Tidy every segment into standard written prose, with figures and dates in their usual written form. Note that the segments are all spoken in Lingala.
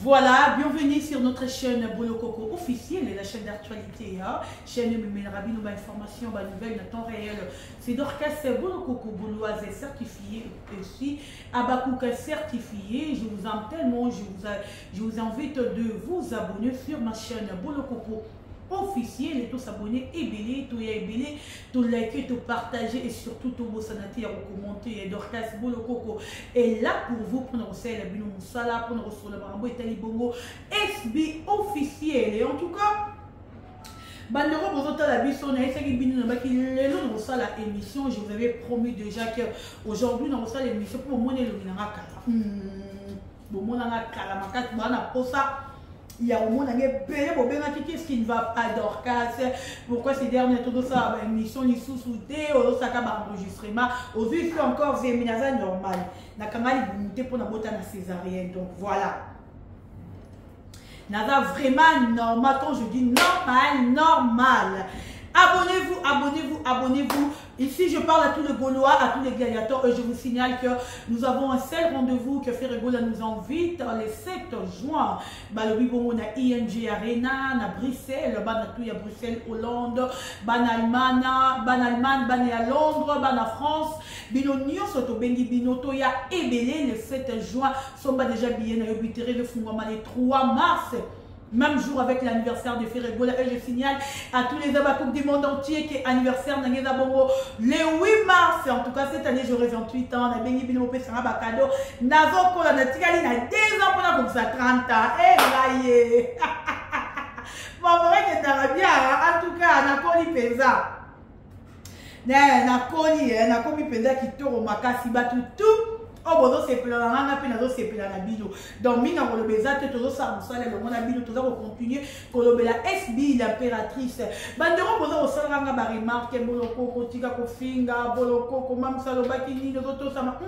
Voilà, bienvenue sur notre chaîne Bolo Coco officielle, la chaîne d'actualité, hein? Chaîne Mémérabi, nos informations, nos nouvelles en temps réel. C'est Dorcas Bolo Coco Boloise certifié aussi, Abakouka certifié. Je vous aime tellement, je vous invite de vous abonner sur ma chaîne Bolo Coco officiel et tous abonnés et belé, tout est belé, tout liker, tout partager et surtout tout vos sanitaires ou commenter. Dorcas Bolo Coco est là pour vous pour nous recevoir la bino moussala, pour nous recevoir le marambo et talibongo SB officiel. Et en tout cas, bandero bozota la biso na esa ki bino na baki lelo na recevoir la émission. Je vous avais promis déjà que aujourd'hui na recevoir l'émission pour moi le binanga kala. Bon mon nanga kala makati bana posa. Il y a au monde qu'est-ce qui ne va pas Dorcas, pourquoi ces derniers tout ça émission ni sous-souté au saka enregistrement au vu que encore véminaza normal na kangali bunité pour na bota na césarienne. Donc voilà, naza vraiment normal. Quand je dis normal, abonnez-vous, abonnez-vous, abonnez-vous. Ici, je parle à tous les Gaulois, à tous les gladiateurs, et je vous signale que nous avons un seul rendez-vous que Ferregola nous invite le 7 juin. Balobi Bongo na ING Arena, na Bruxelles, Banatouya Bruxelles, Hollande, Ban Allemagne, Ban à Londres, Ban à France, Bino Nyo Soto Bengi Bino Toya Ebele le 7 juin. Somba déjà bien à Yobitere le Fungoma le 3 mars. Même jour avec l'anniversaire de Ferregola. Et je signale à tous les abakouk du monde entier qui est anniversaire Nangeza Bongo le 8 mars. En tout cas, cette année, j'aurai 28 ans. Na bengi bino pe sanga bakado. Nazo kola na tikali na 2 ans pour la ça 30 ans. Eh laye. Bon, vrai que ça bien. En tout cas, na koni pesa. Na komi pesa qui toro makasi batu tout. Oh, bon, c'est plein de bino. Donc, mina ko le bezate todo sa musala le mona bino todo ko continuer ko le la SB l'impératrice. Bandero bozo ko sala nga ba remarque boloko ko tika ko finga boloko ko mam salo bakini no to sa ma.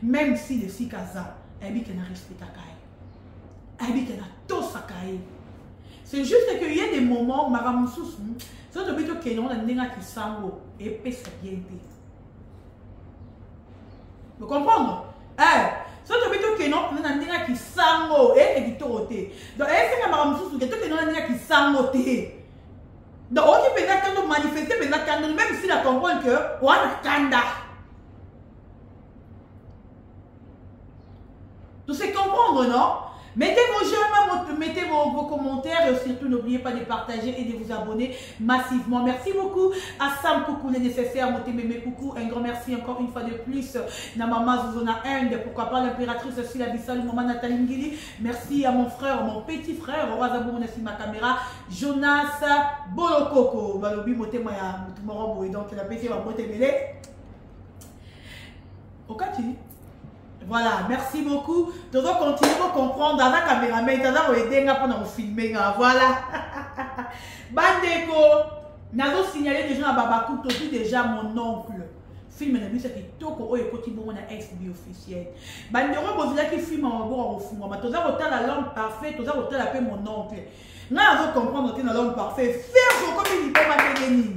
Même si le sikaza, ebi ke na respecta kai. Ebi ke na to sakai. C'est juste qu'il y a des moments maramusus. Ça te bito ke non na ndenga ki sango et pesa bien. Vous comprenez? Ça te dit que non, on a un qui sango et qui toroté. Donc, est-ce que madame Soussou, que tu as un qui sangoté? Donc, on peut dire que nous manifester, même si la comprend que on a kanda. Tu sais comprendre, non? Mettez vos j'aime, mettez vos commentaires et surtout n'oubliez pas de partager et de vous abonner massivement. Merci beaucoup à Sam Coucou, les nécessaires, Motémémé Coucou. Un grand merci encore une fois de plus. Na maman Zuzona Inde, pourquoi pas l'impératrice aussi la Bissal, maman Nathalie Ngili. Merci à mon frère, mon petit frère, Oazabou Monassi ma caméra, Jonas Bolokoko. Balobi Motémoya, Motomorobo et donc la PC va Motémélé. Okati. Voilà, merci beaucoup. Tu dois continuer à comprendre dans la caméra, mais tu dois aider pour nous filmer. Voilà. Bandeko, nous avons signalé déjà à Babakou, tu es déjà mon oncle. Film na biso ki toko oyo koti bongo na SB officiel. Bandeko bozila ki film en bon au fond. Tu dois retala l'homme parfait, tu dois retala pe mon oncle. Nous avons comprendre que l'homme parfait. Faire comme il peut m'appeler.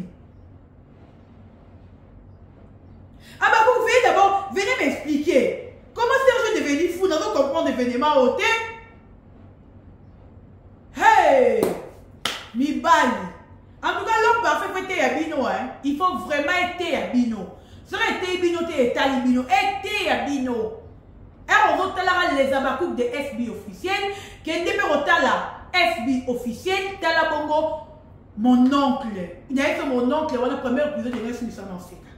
Ah bah vous venez d'abord, venez m'expliquer. Comment Serge est devenu fou? Nous allons comprendre l'événement au thé. Hey! Mi bali. En tout cas, l'homme parfait faut être abino. Il faut vraiment être abino. Si on est abino, tu talibino. Être abino. Et on va les abakouk de SB officiel. Qui est la SB officiel. Tala bongo. Mon oncle. Il y a que mon oncle. On a le premier épisode de l'Institution Nanseka.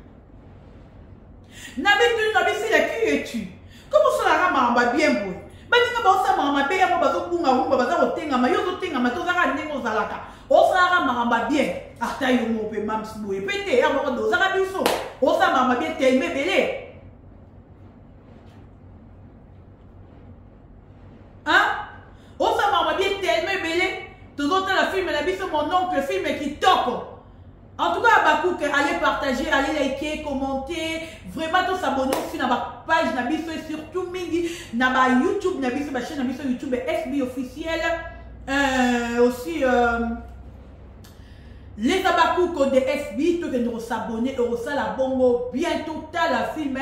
Nabisi la qui es-tu? Comment ça la rama bien beau? Badinga ba sa mama pe ya bazo bunga rumba baza otenga ma yozo tenga ma tozaka ndengo zalaka. Osa rama bien. Ata yo mo pe mam sibo e pete ya mo do zaka biso. Osa mama bien te mebele. Hein? Osa mama bien te mebele. Tozota la film la biso mon oncle film qui toko. En tout cas, Bakouk, allez partager, allez liker, commenter, vraiment tous s'abonner aussi dans ma page Nabiso et surtout Mingi, dans ma YouTube, Nabiso, ma chaîne Nabiso YouTube SB officiel. Aussi, les abakouk de SB, tout que nous s'abonner, et aussi la bongo, bientôt, t'as la film,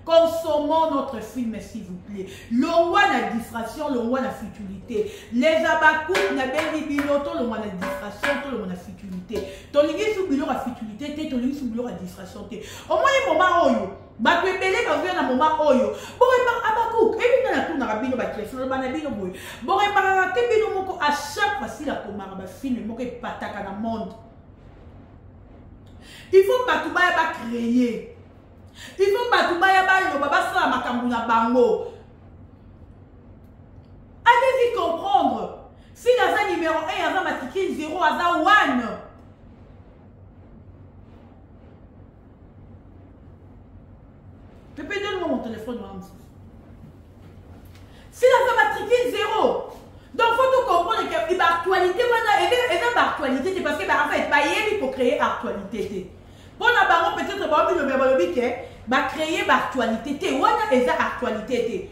Consommons notre film, s'il vous plaît. L'onwa na distraction, l'onwa na futilité. Les abakouk na bengi binoto, l'onwa na distraction, l'onwa na futilité. Tolingi sous bilo la futilité, tolingi sous bilo la distraction. Au moins, il y a un moment oyo. Bah, tu es belé quand il y a un moment oyo. Bon, et abakouk, et bien, la tourne à bino, bah, tu es sur le banabino boy. Bon, et par te bino moko, à chaque fois, si la comara, bah, film, moko, et pataka na monde. Il faut pas tout ba créer. Il faut pas tout baya balo baba sa makambu na bango. Allez-y comprendre. Si la numéro 1 y a matiki 0 à 1. Pépé, donne-moi mon téléphone, madame. Si la matiki 0. Donc faut tout comprendre que l'actualité et l'actualité c'est parce que en fait pas il faut créer actualité. Pour la baron peut-être pas le verbe que va créer l'actualité ou eza actualité.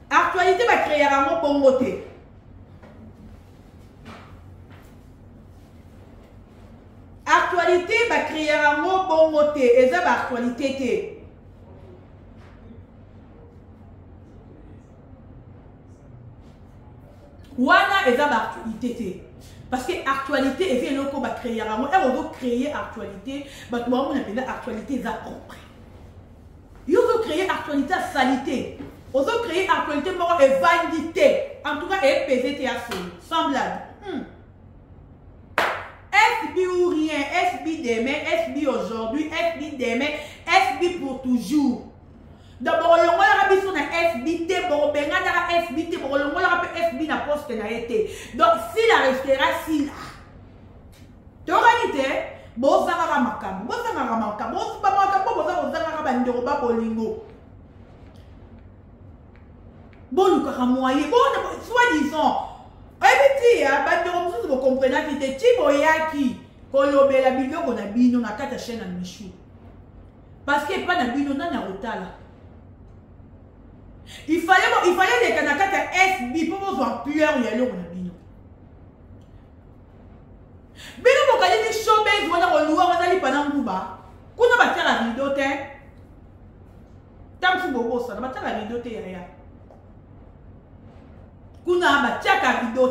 Actualité va créer un bon côté. Actualité va créer un bon côté, eza actualité. Wana eza l'actualité. Parce que l'actualité est le qu'on va créer. On va créer l'actualité. On va créer l'actualité propre. On va créer l'actualité à salité. On va créer l'actualité et vanité. En tout cas, et PZT à semblable. SB ou rien, SB demain, SB aujourd'hui, SB demain, SB pour toujours. D'abord, le roi arabe sur la SBT, bon, ben, la SBT, bon, le roi arabe SB n'a pas ce n'a été. Donc, si la restera, si là. Tu auras dit, bon, ça va makam, bon, ça va makam, bon, ça va makam, bon, ça va makam, bon, bolingo. Bon, nous avons moyen, bon, soi-disant, vous comprenez que c'est Tiboyaki, Kolobe la bino, on a bino, on a 4 chaînes à Michou. Parce qu'il n'y a pas de bino, on a un il fallait les canacats SB pour vous en plusieurs il y a l'eau on a bino. Bino mon cahier de showbiz, on a reloué, on a dit pendant Bouba. Qu'on a battu la rideau, tant que bobo ça, on a battu la rideau, rien. Qu'on a battu la rideau,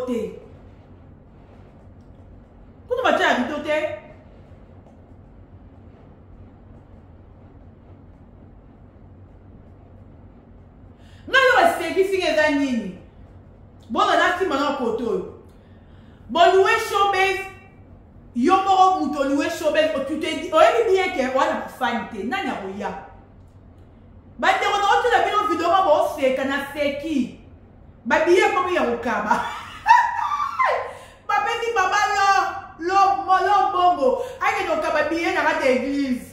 qu'on a battu la rideau, bon, on a dit maintenant koto. Bon, louer showbiz, yomoro mouto louer showbiz, tu te dis, on bien que on a fanité, nana roya. Bah, tu rentres la vidéo vidéo, bon, c'est qu'on a fait qui? Bah, bien comme il y a au kaba. Bah, petit papa, l'homme bongo, aïe, donc, bah, bien dans l'église.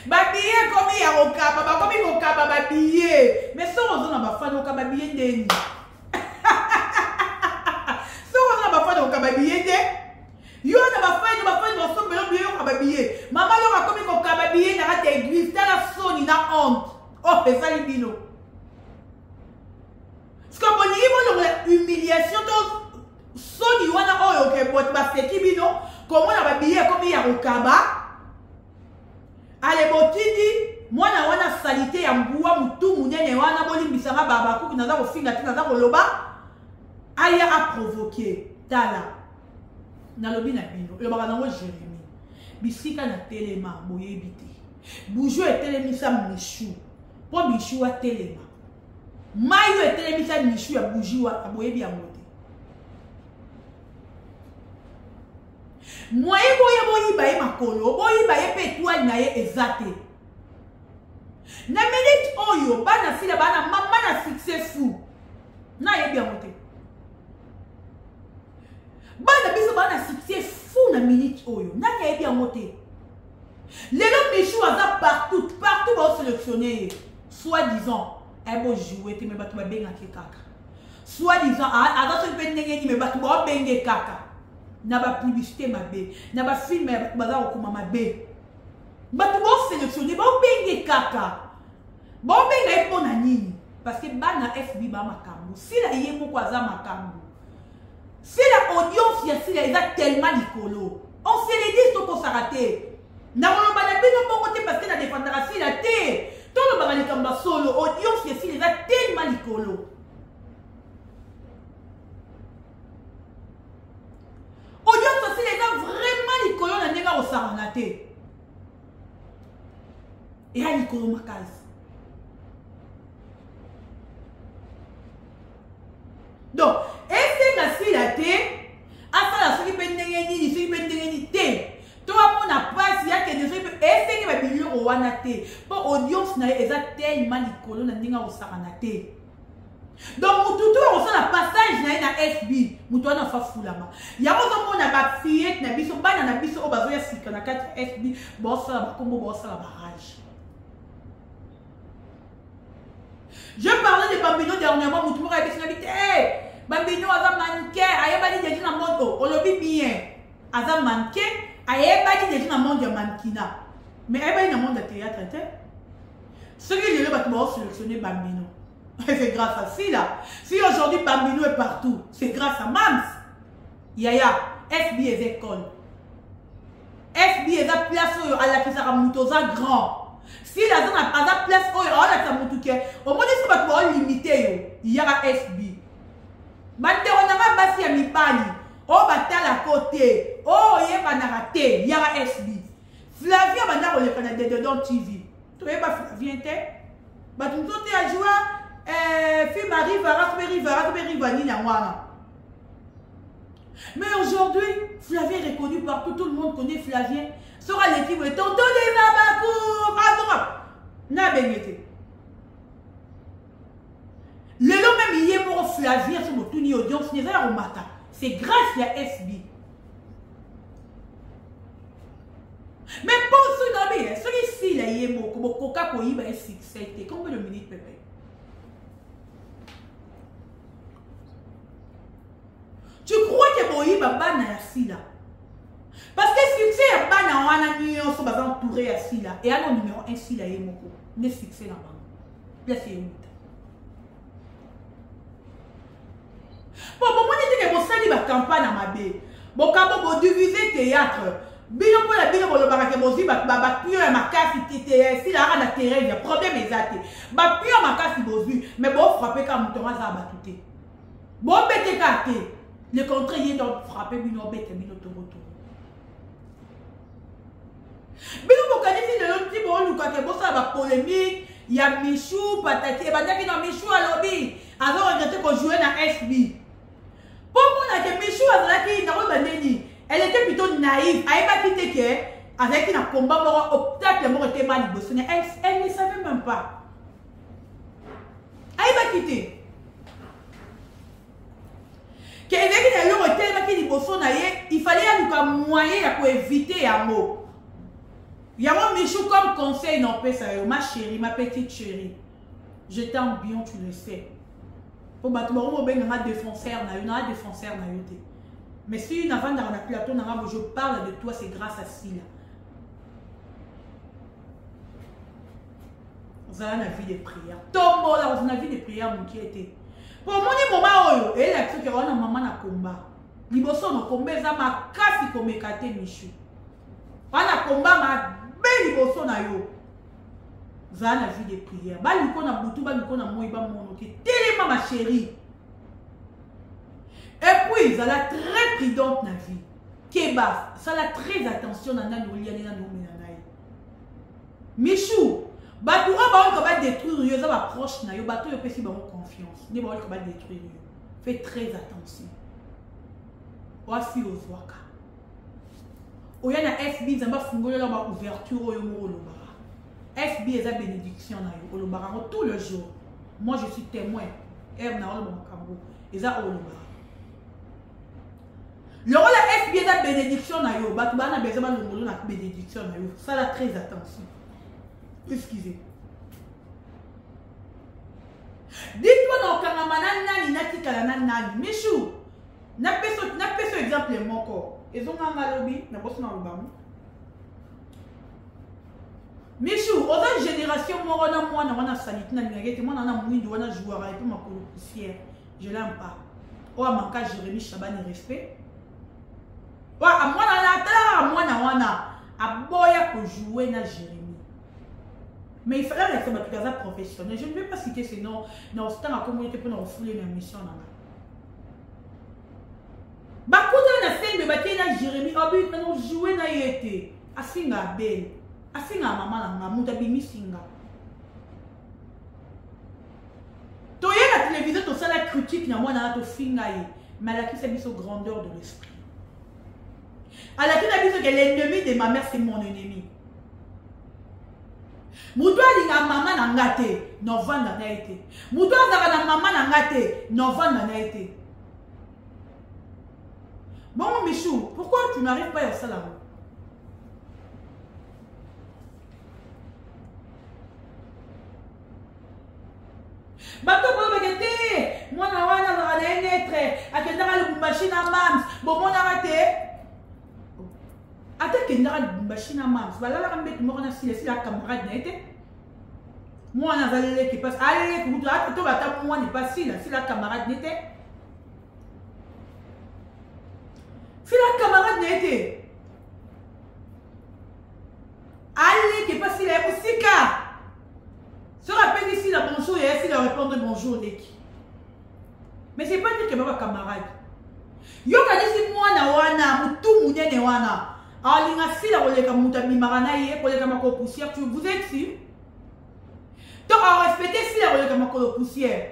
Babillet comme il y a au Kaba, comme il y a au Kaba, babillet. Mais si on a pas fait au Kaba, babillet d'Eni. Si on a pas fait au Kaba, babillet d'Eni. Yo n'a pas fait, dans son billet au Kaba, babillet. Maman, il y a comme il y a au Kaba, babillet dans l'église. T'as la sonne, il a honte. Oh, c'est ça, les bino. Parce que bon, il y a une humiliation. Sonne, il y a un homme qui est bino. Comment on a babillet comme il y a au Kaba. Allez, botidi, moi na wana salité ya mbuwa mutu munene wana boli bisanga baba kuki naza kofinga tina naza koloba aya a provoquer tala na lobi na bino le baba nango Jérémie bisika na telema boyebi te bujo etelemisa Michou po Michou a telema mayo etelemisa Michou ya bujiwa aboyebi ya mote moi boye baye makolo boye baye pe toi na ye ezate na minute oyo bana fila bana mama na succès fou na ye bien monté bana biso bana succès fou na minute oyo na ye bien monté lelo Michou aza partout va sélectionner soi-disant elle va jouer mais batu ba benga kaka soi-disant aza so pe ndenge ni me batu ba benga kaka na ba publicité mabe na ba film baza okuma mabe batu bo sélectionner ba benga kaka ba benga epona nini parce que bana FB ba makambo si la yemo kwa za makambo si la audience ya si la eza tellement likolo on se les dit to ko s'arrêter na on ba na bino bongo te parce que na défendra si la té le Baralikamba solo, audience ici, les a tellement licolo. Audience aussi, les a vraiment licolo, on a déjà au Saranate. Et à licolo Makaz. Donc, est-ce que si la thé, à ça, la souris pendengeni, souris pendengeni thé. Tout le monde a pas si y a que des gens est-ce que va bilio au wanate. Pour audience na eza tellement licolo na ndinga au saranate. Donc mututu on sent la passage na FB, mutu na fa fulama. Ya ko mona ba fillette na biso bana na biso o bazo ya sika na 4 FB, bo sala ba kombo bo sala barrage. Je parlais de Bambino dernièrement, mutu mo ka biso na bité. Bambino aza manqué, ayeba di déjà na moto, o lobi bien. Aza manqué. Ayeba dit déjà dans le monde de mannequinat. Mais ayeba dit dans le monde de théâtre. Ceux qui les vont sélectionner Bambino. C'est grâce à ça là. Si aujourd'hui Bambino est partout, c'est grâce à Mams. Yaya, FB est école. FB est la place où à la qui sera mutosa grand. Si la zone a la place où on a sa mutuke, au moins si on va limiter, il y aura FB. Bande on a basi à mipali. Oh, batal à côté. Oh, il y a pas raté. Il y a SB. Flavien va le Canada dedans TV. Tu vois pas Flavien t'es. Bah tu t'es à jouer. Film arrive à Raspberry Vanilla Wana. Mais aujourd'hui, Flavien est reconnu partout. Tout le monde connaît Flavien. Sera l'équipe de tonton les Babakou. Adora. Na bénété. Le nom même il est pour Flavien sur mon tourni audience. N'est pas au matin. C'est grâce à SB. Mais pour ce nom, celui-ci, là, il est mort. Comme Coca-Cola, il est succès. Combien de minutes, Pépé? Tu crois que Boyi va ban à Silla? Parce que succès est ban à un union, ça va entourer à Silla. Et à mon numéro 1, Silla est mort. Ne succès là-bas. Place est mort. Bon, moi, je dis que vous savez la campagne à ma baie. Bon, quand vous divisez théâtre, bien pour la bien pour le baraque, vous dites que ma casse, si la rade a terrain, il y a problème exact. Bah, puis ma casse, vous dites, mais bon, frappez quand vous tombe à battre. Bon, bête carte. Le contraire, il est donc frappé, mais non, bête, mais non, tout retour. Mais vous connaissez le petit bon, nous, quand vous avez la polémique, il y a Michou, patati, et bien, il y a Michou à l'objet. Alors, regrettez qu'on jouait dans SB. Pourquoi que Michou elle était plutôt naïve. Elle n'a pas quitté que avec un combat, obstacle, elle était mal libérée. Elle ne savait même pas. Elle n'a pas quitté. Il fallait un moyen pour éviter un mot. Il y a un Michou comme conseil, non, ma chérie, ma petite chérie. Je t'aime bien, tu le sais. Pour battre un défenseur, mais si une avant dans la plateau, je parle de toi, c'est grâce à Silla. Vous avez une vie de prière. Tombo là, vous avez une vie de prière, mon qui était. Pour moi, moment et la truc que on a maman na combat. Liboso no combat ça ma casse comme écarté Michou. On a combat ma belle liboso na yo. Vous avez une vie de prière. Ba liko na butu, ba liko na moi ba mon qui tellement ma chérie. Et puis, ça a très prudente na vie. Kebaf, ça a très attention na na noli na nomi na nai. Michou, batu ba va détruire yo, ça va proche na yo, batu yo pesi ba confiance. Ne ba va détruire yo. Fais très attention. Voici aux waka. Oya na FB zamba fungolo la ba ouverture yo mo lo bara. FB est la bénédiction na yo, lo bara tout le jour. Moi je suis témoin. Er na lo makambo. Eza o lo bara. Le rôle de FB est la bénédiction na yo, batba na besoin de le la bénédiction na yo. Ça la très attention. Excusez. Dites-moi dans Kangamana nani natikala nani. Michou, n'a pas exemple mon corps. Ils ont un lobby, n'a pas son album. Michou, aux génération moi on a sanité na ngagete moi on a mouindo on a joueur et puis ma colo poussière. Je l'aime pas. Oh manka Jérémy Chabani respect. À moi, à boya pour jouer na Jérémy. Mais il fallait laisser ma casa professionnel. Je ne vais pas citer ces noms dans ce temps à communauté pour nous refouler une mission. Bakouna na fait de bâtir na Jérémie, Obi, nous jouer na yété. Asinga belle. Asinga maman na muta bimi singa. Toye la télévision, tout ça la critique na moi na to finga yé. Mais la qui s'est au grandeur de l'esprit. À la qui n'a dit que l'ennemi de ma mère c'est mon ennemi. Moutoua dit na maman na ngate, non vanda na été. Moutoua zara na maman na ngate, non vanda na été. Bon Michou, pourquoi tu n'arrives pas à ça là-haut? Bato pour me moi na wana na naître, à quel endroit le machine à mams, bon mon arrêté. Attends que ndara machine à mams, voilà la rambe mo na si la camarade na été. Moi na zalele qui passe, allez que vous to bata moi n'est pas si la camarade n'était. Si la camarade n'était. Allez qui passe la musique. Se rappelle ici la bonjour et ici la répondre bonjour Leki. Mais c'est pas dire que ma camarade. Yo ka disi mwana wana mutu munene wana. Alinga si la roleka muta bimarana ye koleka mako poussière. Vous êtes sûr? Donc à respecter si la roleka mako poussière.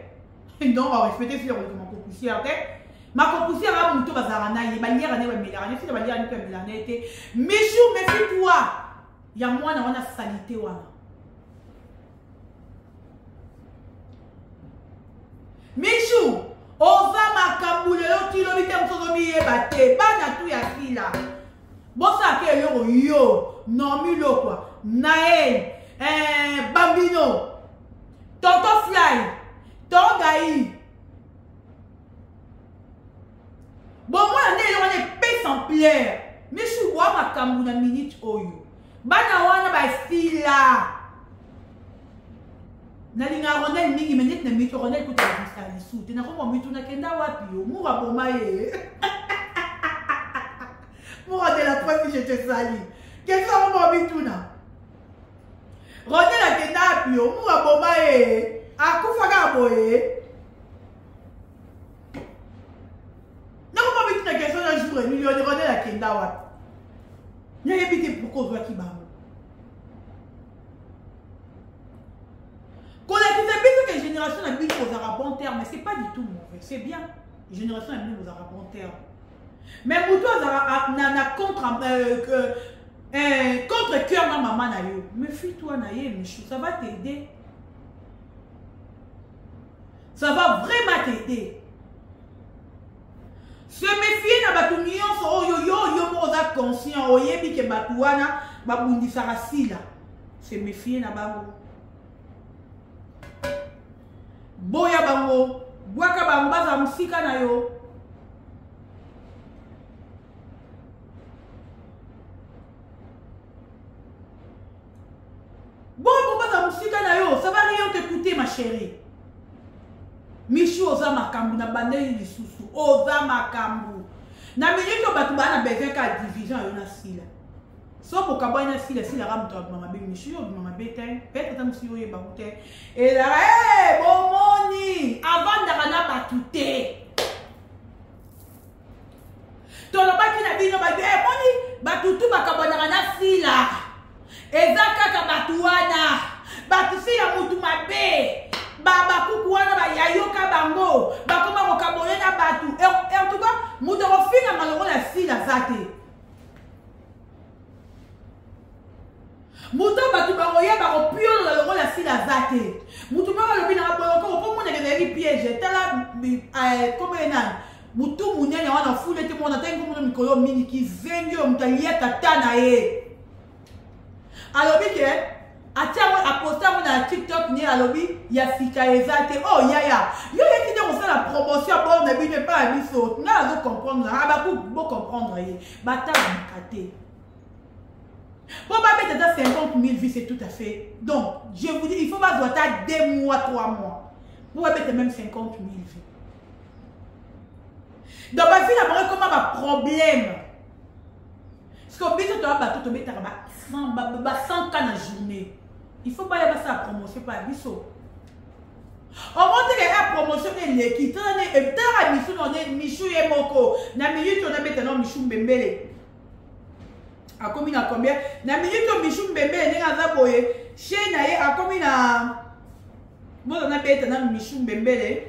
Donc à respecter si la roleka mako poussière, OK? Mako poussière a mutu bazarana ye balière ne ba melarana si la balière ne peut melana été. Michou méfie-toi. Ya mwana wana salité wana. Michou, oza makambu lelo tilo bite msozomi yebate, bana tu ya fila. Bosa ke yo, Normilo quoi, Naël, Bambino, Tonto Fly, Tongaï. Bon moi on est paix sans plaire. Michou wa makambu na minute oyo. Bana wana ba fila. Nalinga rondel mingi menet na mito rondel kuta la sou. Tena ko mito na kenda wapi yo. Moura boma ye. Moura de la fois que je te salue. Qu'est-ce que mo mito na? Rondel la kenda wapi yo. Moura boma ye. Akufa ka boye. Na ko mito na question na jour million de rondel la kenda wapi. Nya yebite pourquoi toi ki ba. Quand on a dit que la génération a mis aux arabes bon terme, mais ce n'est pas du tout mauvais, c'est bien. La génération a mis aux arabes bon terme. Mais pour toi, contre cœur dans maman nayo. Méfie-toi naye, Michou, ça va t'aider. Ça va vraiment t'aider. Se méfier na batu nyonso yo moza conscient oyebi ke batu wana babundisa rasila. Se méfier na bango. Boya bango, boaka bambaza musika na yo. Bambaza musika na yo, ça va rien t'écouter ma chérie. Michou oza makambu na bandeli lisusu, oza makambu. Na minute batu bana besoin ka division yo na sila. So pour kabana sila ram to mama be Michou mama betin, peut-être tam si yo ye bakute. Et là bon moni, avant d'arana batute. To lo baki na bino ba moni batutu bakabana na sila. Ezaka ka batuana. Batu sila mutu mabe. Baba kukuana ba yayoka bango bakoma kokabone na batu en tout cas mutu ofina malongo la sila zate mutu batu bango ya ba opio la longo la sila zate mutu ba lo bina ba ko po mona ke piège tala comme ena mutu munene wana fule te mona tango mona mikolo mini ki zenyo mutalia tata na ye alobi ke atiamo aposta na TikTok ni alobi ya sika ezate oh yaya yo yeki de on la promotion bon na bi ne pas biso na zo comprendre ba ku bo comprendre ye bata makate bon ba mettre dans 50 000 vues c'est tout à fait donc je vous dis il faut pas doit 2 mois 3 mois pour mettre même 50 000 vues donc ba vie la comment ba problème parce que biso to ba to mettre ba 100 cas na journée. il faut pas y avoir ça à promotion par biso. Au moins que la promotion est l'équipe, et tant à Michou, on est Michou et Moko. Na minute on a maintenant Michou Mbembele. A combien à combien? Na minute Michou Mbembele n'est pas boye. Chez Naye a combien à. Moi on a maintenant Michou Mbembele.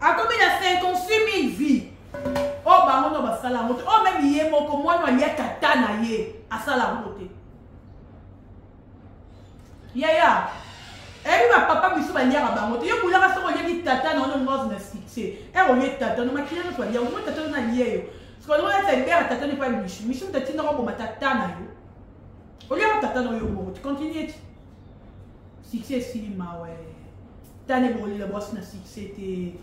A combien à 56 000 vies. Oh, bah, on va faire la route. Oh, même il y a mon moi, il y a katana yé. À ça la route. Yaya. Et puis, ma papa, il va lire à Bamote. Il y a un peu de temps, il y a tata, non, non, non, fixé. Et on y est tata, non, ma cliente, il y a un peu de temps, on a lié. Parce qu'on a fait bien, tata n'est pas Michou. Michou, tata, non, bon, ma tata, na yo. On y a tata, non, yo, tu continues. Fixé, si, ma, ouais. T'as n'est bon, le boss, n'a fixé,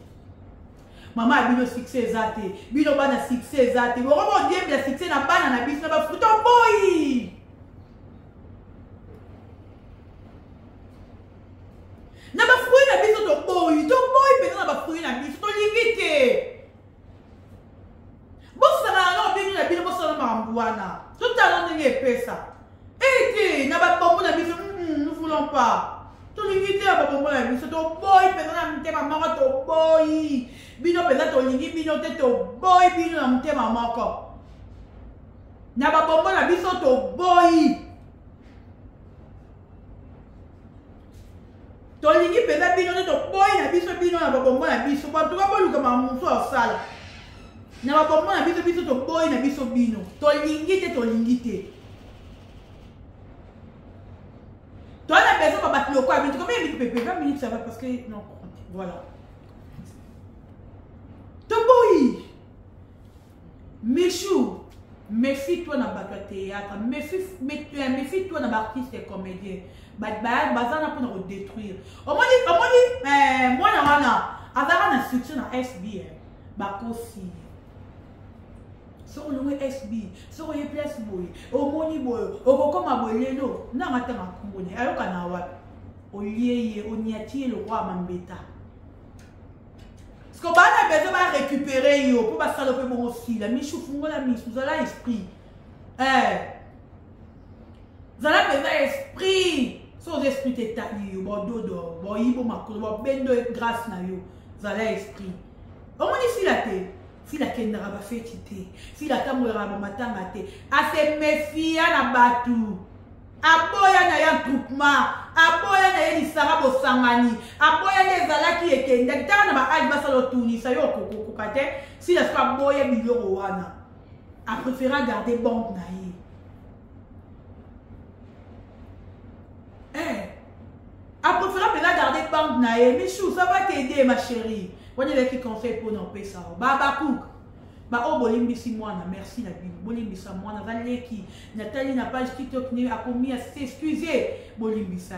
maman a bino succès zate, bino bana succès zate. Bon, on dit bien succès na bana na bis na ba fruto boy. Na ba fruit na bis to boy pe na ba fruit na bis to limité. Bon ça na bino na bino bon ça na mambwana. Tout à l'heure n'est pesa. Et na ba bombo na bis nous voulons pas. To limité à ba bombo na bis to boy pe na mte maman to boy. Bino pesa to lingi bino te to boy bino na mtema moko. Na ba bombo na biso to boy. To lingi pesa bino te to boy na biso bino na ba bombo na biso. Ba tuka bo luka mamuso osala. Na ba bombo na biso biso to boy na biso bino. To lingi te to lingi te. To na pesa ba batlo kwa bino. Combien de minutes 20 minutes ça va parce que non voilà. Toboy, Michou, méfie-toi dans le théâtre, méfie-toi dans l'artiste et comédien. Bazana pour nous détruire. Au moins dit, moi, on a instruction dans SB, Bakosi. Sur le SB, sur le place boy, au moni boy, au comme à boyelo, n'a pas tant à composer. Alors qu'on a au lié, on y a tiré le roi Mambeta. Parce qu'on a besoin de récupérer pour pas saloper mon aussi. La Michou Fungo la Miss, vous avez l'esprit. Vous avez besoin d'esprit. Sans esprit de taille, bon dodo, bon ibo makolo, bon bendo grâce na yo. Vous avez l'esprit. On dit si la tête. Si la kendra va faire tité. Si la tamouera va matanga te. A se méfier na batu. Aboya na ya groupement, aboya na ya lisara bosangani, aboya na ezala ki ekenda kitana na ba age basalo tunisa yo kokokate si la ska boya biloko wana. A préférer garder bon na ye. A préférer garder bon na ye. Michou, ça va t'aider ma chérie. On est qui conseil pour nous payer ça. Baba cook. Bah oh bolimbisi mwana merci la Bible bolimbisa mwana valeki Nathalie na page TikTok ni a commis à s'excuser bolimbisa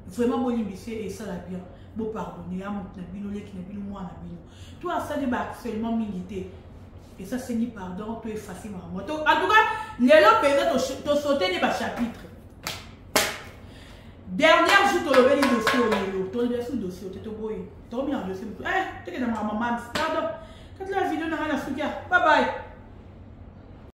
vraiment bolimbisi et ça la bien beau pardonner à mon nabino leki nabino mwana bino toi ça de harcèlement militaire et ça c'est ni pardon tu effacer ma moto en tout cas les lots peut te sauter des chapitres dernière jour tu levé les dossiers au lelo tu levé sous dossier tu te boy tu remis en dossier tu que dans ma maman pardon. Quand la vidéo n'a rien à foutre, bye bye.